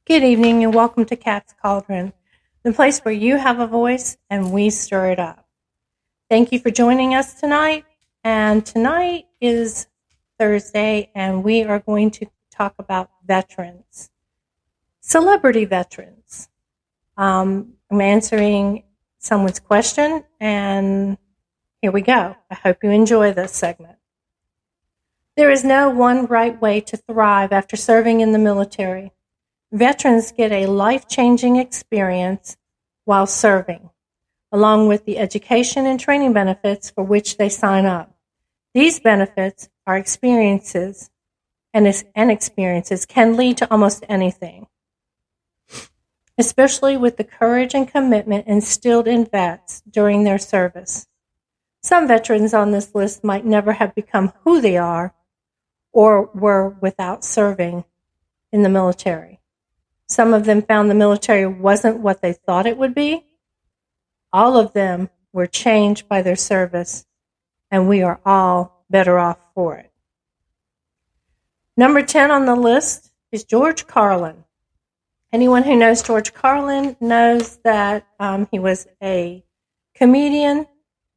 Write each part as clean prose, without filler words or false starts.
Good evening and welcome to Cat's Cauldron, the place where you have a voice and we stir it up. Thank you for joining us tonight. And tonight is Thursday and we are going to talk about veterans, celebrity veterans. I'm answering someone's question and here we go. I hope you enjoy this segment. There is no one right way to thrive after serving in the military. Veterans get a life-changing experience while serving, along with the education and training benefits for which they sign up. These benefits are experiences, and experiences can lead to almost anything, especially with the courage and commitment instilled in vets during their service. Some veterans on this list might never have become who they are or were without serving in the military. Some of them found the military wasn't what they thought it would be. All of them were changed by their service, and we are all better off for it. Number 10 on the list is George Carlin. Anyone who knows George Carlin knows that he was a comedian,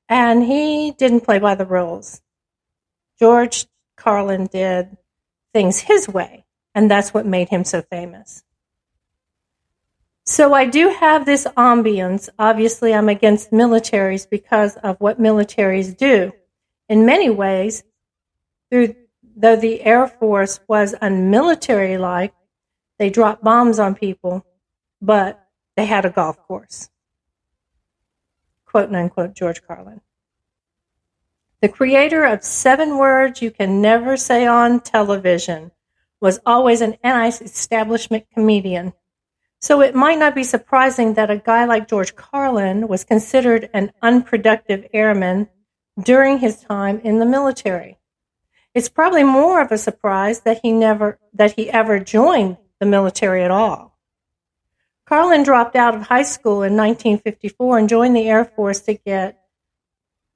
and he didn't play by the rules. George Carlin did things his way, and that's what made him so famous. So I do have this ambience. Obviously, I'm against militaries because of what militaries do. In many ways, though the Air Force was unmilitary-like, they dropped bombs on people, but they had a golf course. Quote and unquote, George Carlin. The creator of 7 words you can never say on television was always an anti-establishment comedian. So it might not be surprising that a guy like George Carlin was considered an unproductive airman during his time in the military. It's probably more of a surprise that he ever joined the military at all. Carlin dropped out of high school in 1954 and joined the Air Force to get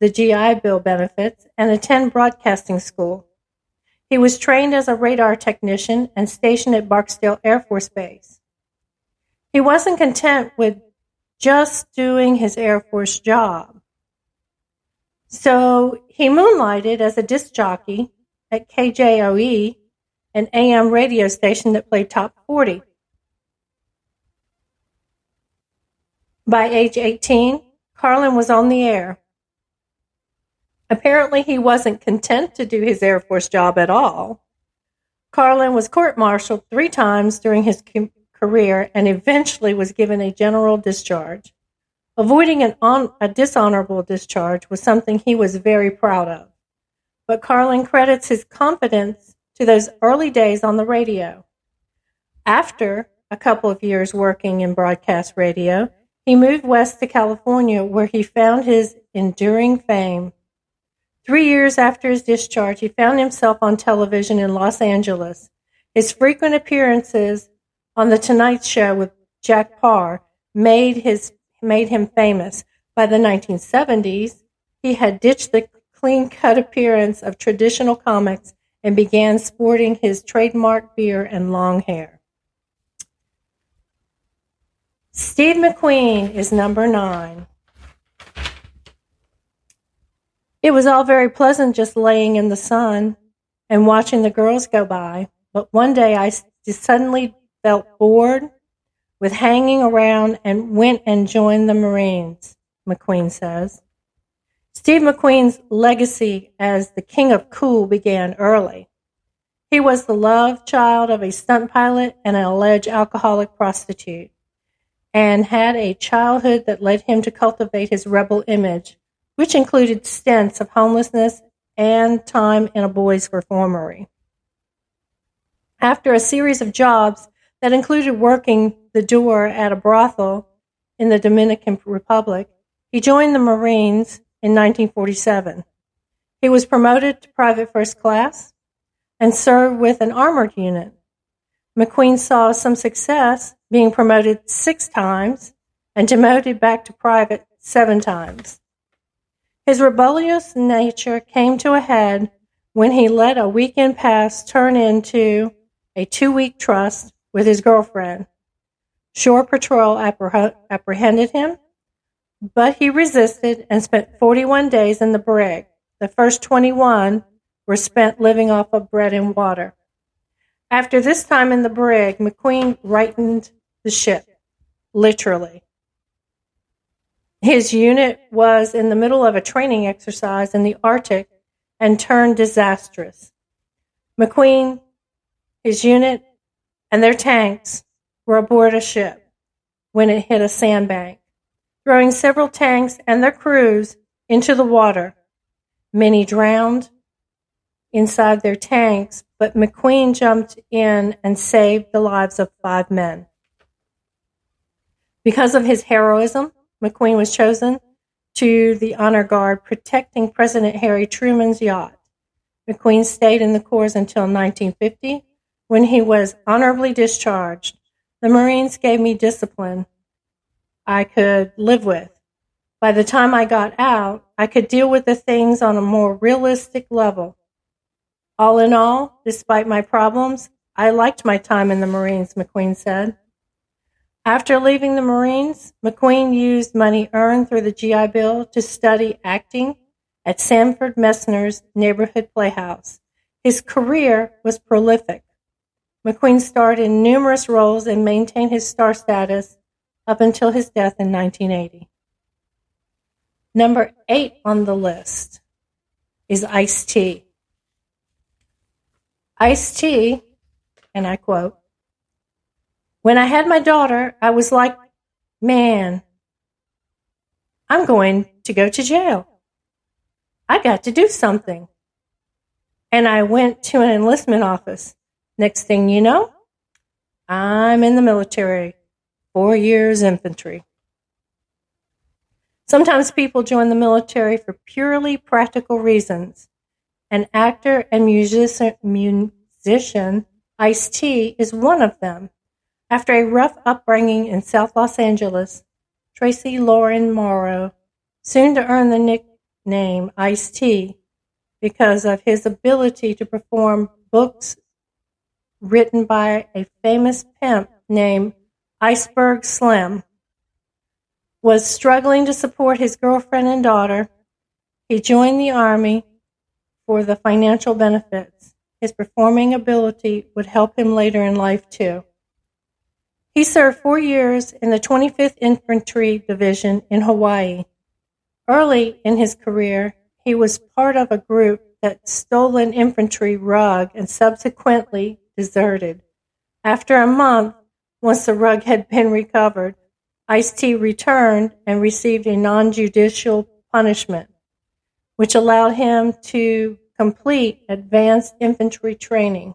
the GI Bill benefits and attend broadcasting school. He was trained as a radar technician and stationed at Barksdale Air Force Base. He wasn't content with just doing his Air Force job. So he moonlighted as a disc jockey at KJOE, an AM radio station that played top 40. By age 18, Carlin was on the air. Apparently, he wasn't content to do his Air Force job at all. Carlin was court-martialed 3 times during his career and eventually was given a general discharge. Avoiding a dishonorable discharge was something he was very proud of. But Carlin credits his confidence to those early days on the radio. After a couple of years working in broadcast radio, he moved west to California where he found his enduring fame. 3 years after his discharge, he found himself on television in Los Angeles. His frequent appearances on The Tonight Show with Jack Paar made him famous. By the 1970s, he had ditched the clean-cut appearance of traditional comics and began sporting his trademark beard and long hair. Steve McQueen is number 9. It was all very pleasant just laying in the sun and watching the girls go by, but one day I just suddenly felt bored with hanging around and went and joined the Marines, McQueen says. Steve McQueen's legacy as the king of cool began early. He was the love child of a stunt pilot and an alleged alcoholic prostitute, and had a childhood that led him to cultivate his rebel image, which included stints of homelessness and time in a boys' reformatory. After a series of jobs that included working the door at a brothel in the Dominican Republic, he joined the Marines in 1947. He was promoted to private first class and served with an armored unit. McQueen saw some success, being promoted 6 times and demoted back to private 7 times. His rebellious nature came to a head when he let a weekend pass turn into a 2-week trust with his girlfriend, Shore Patrol apprehended him, but he resisted and spent 41 days in the brig. The first 21 were spent living off of bread and water. After this time in the brig, McQueen righted the ship, literally. His unit was in the middle of a training exercise in the Arctic and turned disastrous. McQueen, his unit, and their tanks were aboard a ship when it hit a sandbank, throwing several tanks and their crews into the water. Many drowned inside their tanks, but McQueen jumped in and saved the lives of 5 men. Because of his heroism, McQueen was chosen to the honor guard protecting President Harry Truman's yacht. McQueen stayed in the Corps until 1950, when he was honorably discharged. The Marines gave me discipline I could live with. By the time I got out, I could deal with the things on a more realistic level. All in all, despite my problems, I liked my time in the Marines, McQueen said. After leaving the Marines, McQueen used money earned through the GI Bill to study acting at Sanford Messner's neighborhood playhouse. His career was prolific. McQueen starred in numerous roles and maintained his star status up until his death in 1980. Number 8 on the list is Ice-T. Ice-T, and I quote, "When I had my daughter, I was like, man, I'm going to go to jail. I got to do something. And I went to an enlistment office. Next thing you know, I'm in the military, 4 years infantry." Sometimes people join the military for purely practical reasons. An actor and musician Ice-T is one of them. After a rough upbringing in South Los Angeles, Tracy Lauren Morrow soon to earn the nickname Ice-T because of his ability to perform books written by a famous pimp named Iceberg Slim. Was struggling to support his girlfriend and daughter. He joined the Army for the financial benefits. His performing ability would help him later in life, too. He served 4 years in the 25th Infantry Division in Hawaii. Early in his career, he was part of a group that stole an infantry rug and subsequently deserted. After a month, once the rug had been recovered, Ice-T returned and received a non-judicial punishment, which allowed him to complete advanced infantry training.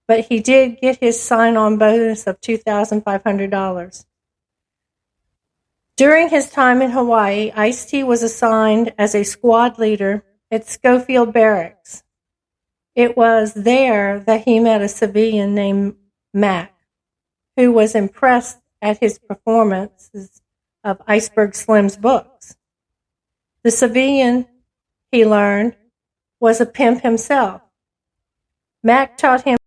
But he did get his sign-on bonus of $2,500. During his time in Hawaii, Ice-T was assigned as a squad leader at Schofield Barracks. It was there that he met a civilian named Mac, who was impressed at his performances of Iceberg Slim's books. The civilian, he learned, was a pimp himself. Mac taught him